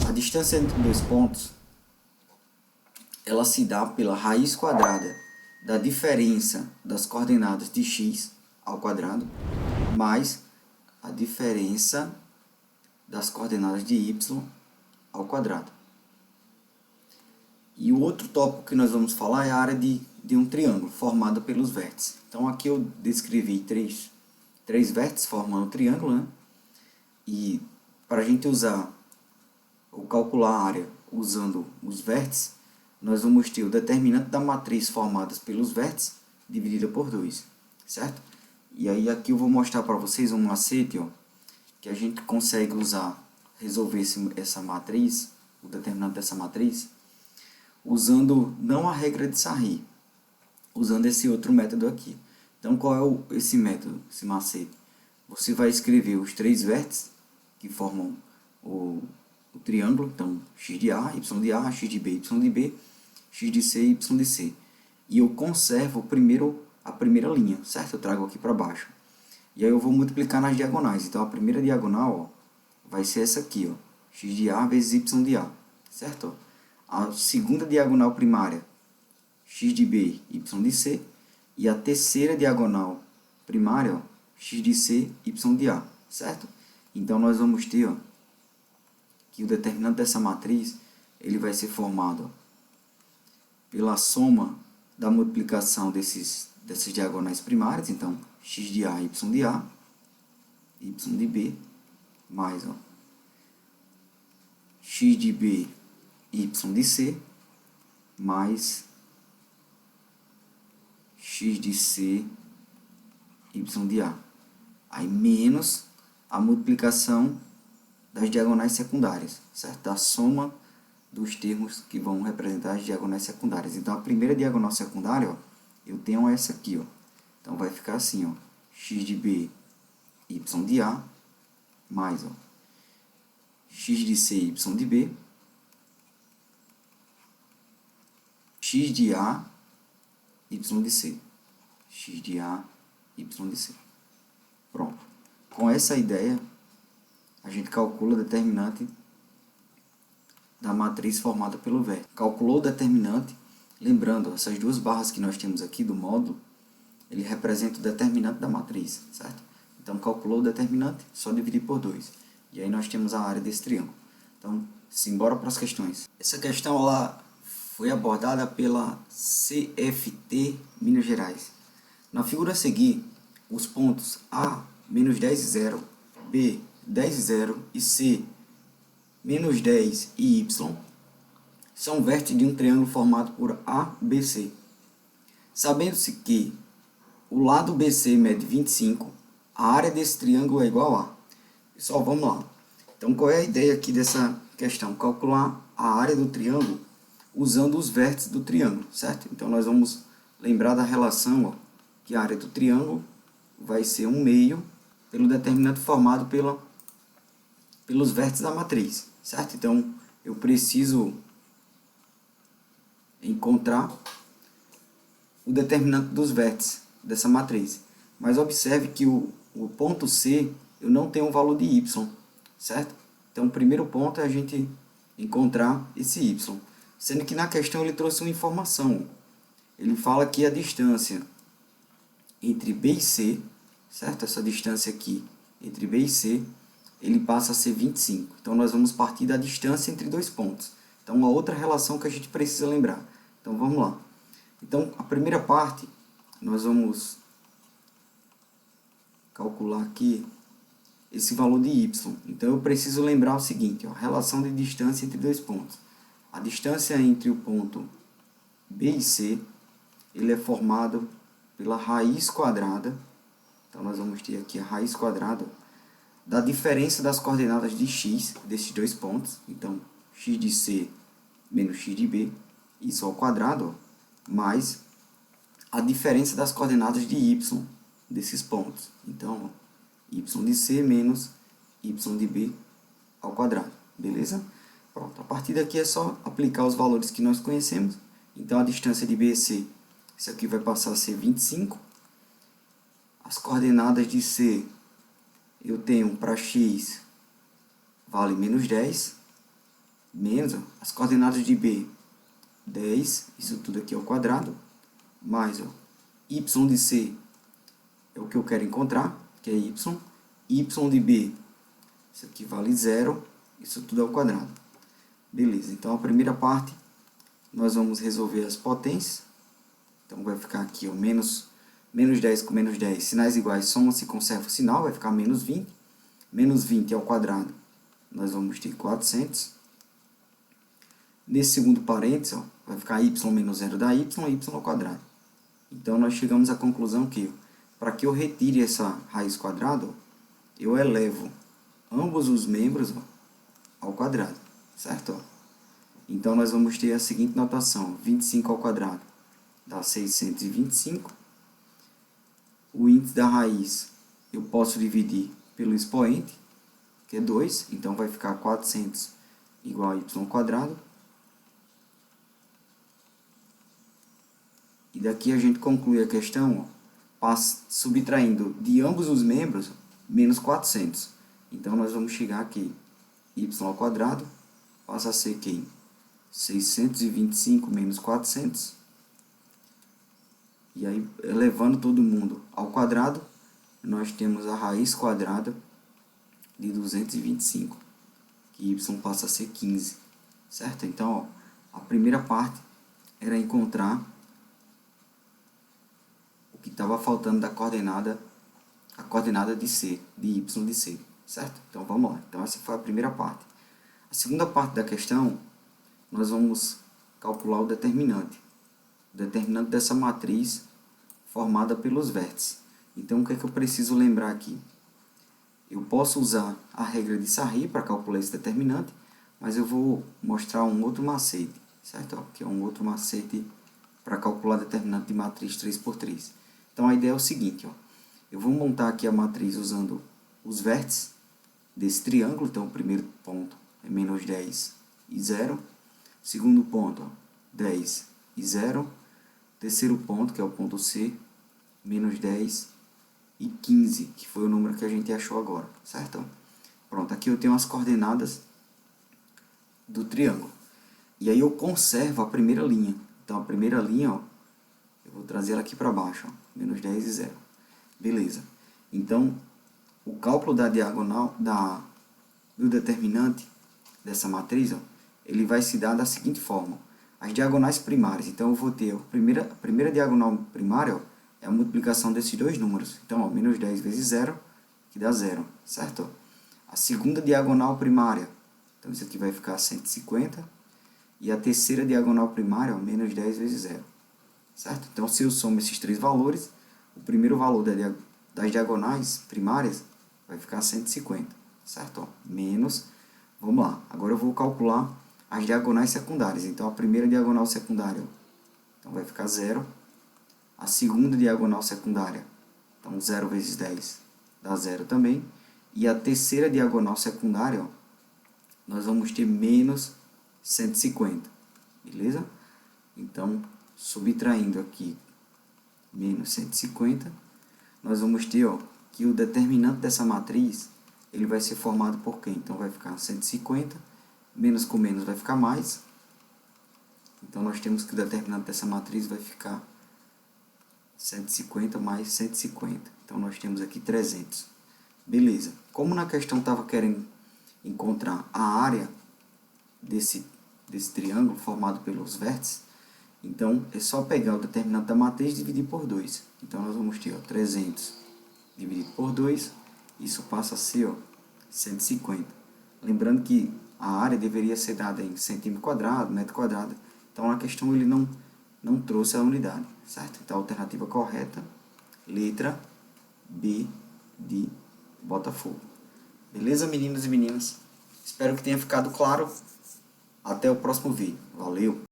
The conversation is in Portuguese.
A distância entre dois pontos, ela se dá pela raiz quadrada da diferença das coordenadas de x ao quadrado mais a diferença das coordenadas de y ao quadrado. E o outro tópico que nós vamos falar é a área de um triângulo formado pelos vértices. Então aqui eu descrevi três vértices formando um triângulo, né? E para a gente usar ou calcular a área usando os vértices, nós vamos ter o determinante da matriz formada pelos vértices dividida por 2, certo? E aí aqui eu vou mostrar para vocês um macete, ó, que a gente consegue usar, resolver essa matriz, o determinante dessa matriz, usando não a regra de Sarri, usando esse outro método aqui. Então qual é esse método, esse macete? Você vai escrever os três vértices que formam o triângulo, então x de A, y de A, x de B, y de B, x de C, y de C. E eu conservo a primeira linha, certo? Eu trago aqui para baixo. E aí eu vou multiplicar nas diagonais. Então a primeira diagonal, ó, vai ser essa aqui, ó, x de A vezes y de A, certo? A segunda diagonal primária, x de B, y de C. E a terceira diagonal primária, ó, x de C, y de A, certo? Então nós vamos ter, ó, que o determinante dessa matriz ele vai ser formado, ó, pela soma da multiplicação dessas diagonais primárias. Então x de A, y de A, y de B, mais, ó, x de B, y de C, mais x de C, y de A. Aí menos a multiplicação das diagonais secundárias, certo? A soma dos termos que vão representar as diagonais secundárias. Então a primeira diagonal secundária, ó, eu tenho essa aqui, ó. Então vai ficar assim, ó, x de B, y de A, mais, ó, x de C, y de B, x de A, y de C, x de A, y de C. Pronto. Com essa ideia, a gente calcula o determinante da matriz formada pelo vértice. Calculou o determinante, lembrando, essas duas barras que nós temos aqui do módulo, ele representa o determinante da matriz, certo? Então, calculou o determinante, só dividir por 2. E aí nós temos a área desse triângulo. Então, simbora para as questões. Essa questão ela foi abordada pela CFT Minas Gerais. Na figura a seguir, os pontos A, menos 10 e 0, B, 10 e 0 e C, menos 10 e Y são vértices de um triângulo formado por ABC. Sabendo-se que o lado BC mede 25, a área desse triângulo é igual a... Pessoal, vamos lá. Então, qual é a ideia aqui dessa questão? Calcular a área do triângulo usando os vértices do triângulo, certo? Então, nós vamos lembrar da relação, ó, que a área do triângulo vai ser 1/2 pelo determinante formado pelos vértices da matriz, certo? Então, eu preciso encontrar o determinante dos vértices dessa matriz. Mas observe que o ponto C, eu não tenho um valor de y, certo? Então, o primeiro ponto é a gente encontrar esse y. Sendo que na questão ele trouxe uma informação. Ele fala que a distância entre B e C, certo? Essa distância aqui entre B e C, ele passa a ser 25. Então, nós vamos partir da distância entre dois pontos. Então, uma outra relação que a gente precisa lembrar. Então, vamos lá. Então, a primeira parte, nós vamos calcular aqui esse valor de y. Então, eu preciso lembrar o seguinte, ó, relação de distância entre dois pontos. A distância entre o ponto B e C, ele é formado pela raiz quadrada. Então, nós vamos ter aqui a raiz quadrada da diferença das coordenadas de x desses dois pontos. Então, x de C menos x de B, isso ao quadrado, ó, mais a diferença das coordenadas de y desses pontos. Então, y de C menos y de B ao quadrado. Beleza? Pronto. A partir daqui é só aplicar os valores que nós conhecemos. Então, a distância de B e C, isso aqui vai passar a ser 25. As coordenadas de C, eu tenho para x, vale menos 10. menos, ó, as coordenadas de B, 10, isso tudo aqui ao quadrado, mais, ó, y de C é o que eu quero encontrar, que é y de B, isso aqui vale 0, isso tudo ao quadrado. Beleza, então a primeira parte, nós vamos resolver as potências, então vai ficar aqui, ó, menos 10 com menos 10, sinais iguais, soma-se e conserva o sinal, vai ficar menos 20. Menos 20 ao quadrado, nós vamos ter 400. Nesse segundo parênteses, ó, vai ficar y menos 0 da y ao quadrado. Então, nós chegamos à conclusão que, para que eu retire essa raiz quadrada, ó, eu elevo ambos os membros, ó, ao quadrado, certo? Ó? Então, nós vamos ter a seguinte notação, 25 ao quadrado dá 625. O índice da raiz eu posso dividir pelo expoente, que é 2, então vai ficar 400 igual a y ao quadrado. E daqui a gente conclui a questão, ó, subtraindo de ambos os membros menos 400. Então, nós vamos chegar aqui, y ao quadrado passa a ser quem? 625 menos 400. E aí, elevando todo mundo ao quadrado, nós temos a raiz quadrada de 225, que y passa a ser 15, certo? Então, ó, a primeira parte era encontrar o que estava faltando da coordenada, a coordenada de C, de y de C, certo? Então, vamos lá. Então, essa foi a primeira parte. A segunda parte da questão, nós vamos calcular o determinante dessa matriz formada pelos vértices. Então, o que é que eu preciso lembrar aqui? Eu posso usar a regra de Sarri para calcular esse determinante, mas eu vou mostrar um outro macete, certo? Ó, que é um outro macete para calcular determinante de matriz 3×3. Então, a ideia é o seguinte, ó, eu vou montar aqui a matriz usando os vértices desse triângulo. Então, o primeiro ponto é menos 10 e 0. Segundo ponto, ó, 10 e 0. Terceiro ponto, que é o ponto C, menos 10 e 15, que foi o número que a gente achou agora, certo? Pronto, aqui eu tenho as coordenadas do triângulo. E aí eu conservo a primeira linha. Então, a primeira linha, ó, eu vou trazer ela aqui para baixo, ó, menos 10 e 0. Beleza. Então, o cálculo da diagonal, do determinante dessa matriz, ó, ele vai se dar da seguinte forma. As diagonais primárias. Então, eu vou ter a primeira diagonal primária, ó, é a multiplicação desses dois números. Então, ó, menos 10 vezes 0, que dá 0, certo? A segunda diagonal primária, então isso aqui vai ficar 150. E a terceira diagonal primária, ó, menos 10 vezes 0, certo? Então, se eu somo esses três valores, o primeiro valor das diagonais primárias vai ficar 150, certo? Ó, menos, vamos lá, agora eu vou calcular as diagonais secundárias. Então, a primeira diagonal secundária, ó, então vai ficar 0. A segunda diagonal secundária, então 0 vezes 10 dá 0 também. E a terceira diagonal secundária, ó, nós vamos ter menos 150, beleza? Então, subtraindo aqui menos 150, nós vamos ter, ó, que o determinante dessa matriz, ele vai ser formado por quem? Então, vai ficar 150, menos com menos vai ficar mais. Então, nós temos que o determinante dessa matriz vai ficar 150 mais 150. Então, nós temos aqui 300. Beleza. Como na questão estava querendo encontrar a área desse triângulo formado pelos vértices, então é só pegar o determinante da matriz e dividir por 2. Então, nós vamos ter, ó, 300 dividido por 2, isso passa a ser, ó, 150. Lembrando que a área deveria ser dada em centímetro quadrado, metro quadrado. Então, na questão ele não trouxe a unidade, certo? Então, a alternativa correta, letra B de Botafogo. Beleza, meninos e meninas? Espero que tenha ficado claro. Até o próximo vídeo. Valeu!